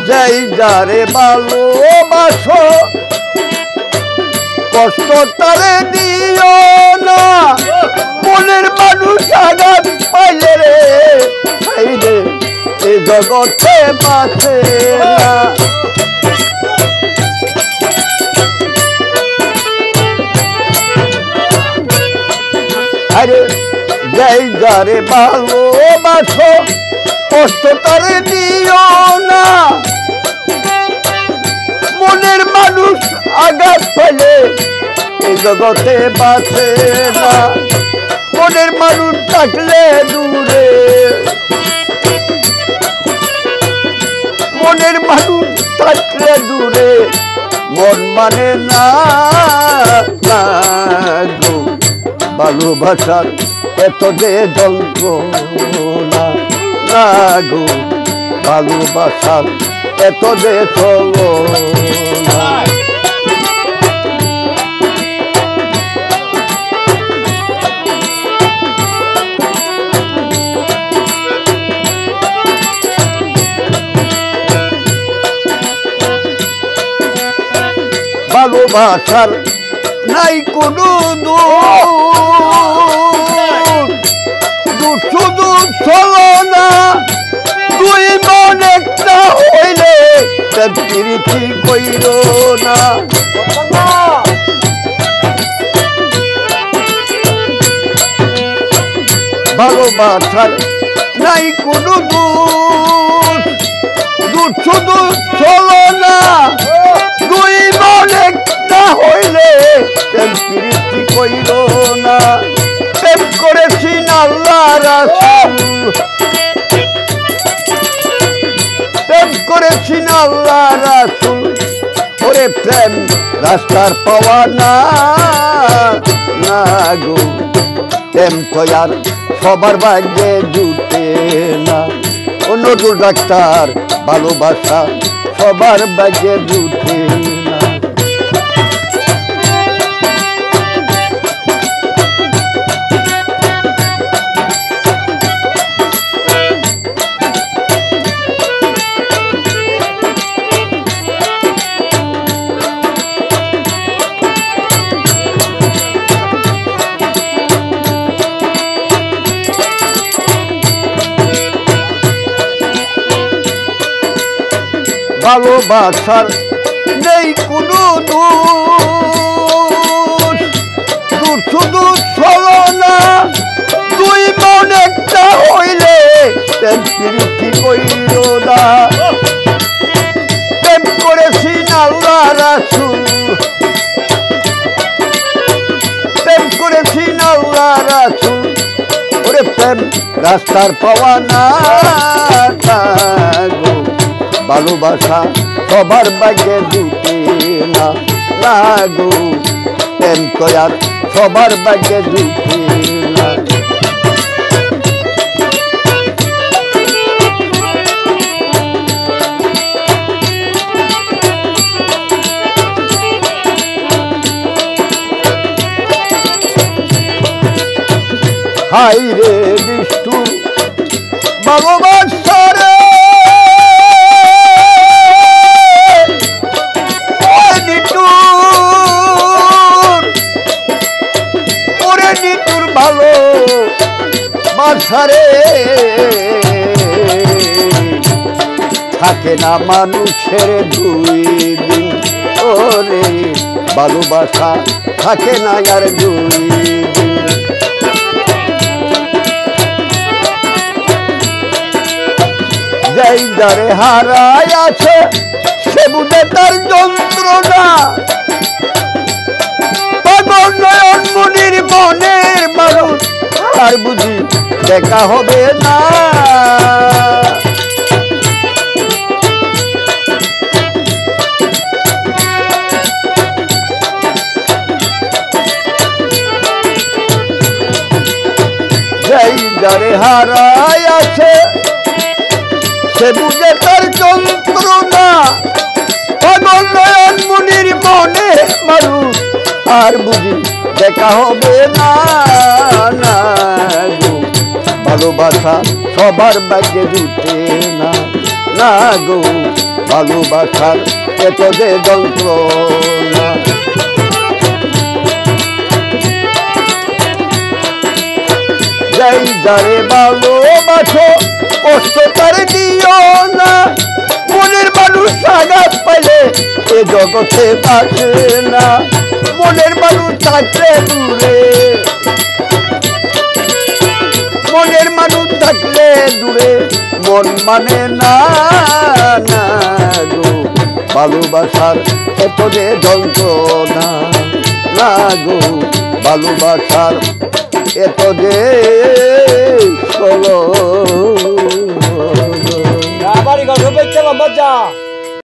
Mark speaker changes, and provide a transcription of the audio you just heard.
Speaker 1: যেই যারে ভালোবাসো কষ্ট তারে দিও না, মনের মানুষ আঘাত পাইলে রে রে এ জগতে বাঁচে না। আরে যেই যারে ভালোবাসো কষ্ট তারে দিও না, মনের মানুষ আঘাত পেলে এই জগতে বাঁচে না। মনের মানুষ থাকলে দূরে, মনের মানুষ থাকলে দূরে মন মানে না গো। ভালোবাসার এত যে যন্ত্রণা না গো, ভালোবাসার এত যে চলো না। ভালোবাসার নাই কোনো দূর শুধু চলো না, দুই মন একটা হইলে প্রীতি কইর না। ভালোবাসার নাই কোনো দূর শুধু চলো না, দুই মন একটা হইলে প্রীতি কইর না। প্রেম করেছি আল্লাহ রাসূল, প্রেম করেছি আল্লাহ রাসূল, ওরে প্রেম রাস্তার পাওয়া না না গো। প্রেম তো আর সবার ভাগ্যে জুটে না, অন্য ডাক্তার ভালোবাসা সবার ভাগ্যে জুটে না। ভালোবাসার নেই কোনো দূর শুধু চলো না, দুই মন একটা হইলে প্রীতি কইর না। প্রেম করেছি আল্লাহ রাসূল, প্রেম করেছি আল্লাহ রাসূল, ওরে প্রেম রাস্তার পাওয়া না গো। ভালোবাসা সবার ভাগ্যে জুটে না না গো। প্রেম তো আর সবার ভাগ্যে জুটে না। হাই রে বিষ্ণু ভালোবাসা রে, ভালো বাসারে থাকে না মানুষের দুই দিন, ওরে ভালোবাসা থাকে না আর দুই দিন। যেই যারে হারায় আছে সে বুঝে তার যন্ত্রণা, পাগল নয়ন মনির মনের মানুষ আর বুঝি দেখা হবে না। যেই যারে হারায় আছে সে বুঝে তার যন্ত্রণা, পাগল নয়ন মনির মনের মানুষ আর বুঝি দেখা হবে না গো। ভালোবাসা সবার ভাগ্যে জুটে না গো। ভালোবাসার এত যে যন্ত্রণা। যাই যারে ভালোবাসো কষ্ট তার দিও না, মনের মানুষ আঘাত পাইলে এ জগতে বাঁচে না। মনের মানুষ থাকলে দূরে, মনের মানুষ থাকলে দূরে মন মানে না গো, ভালোবাসার এত যে যন্ত্রণা না গো, ভালোবাসার এত যে চলো।
Speaker 2: বাড়ি ঘর মজা।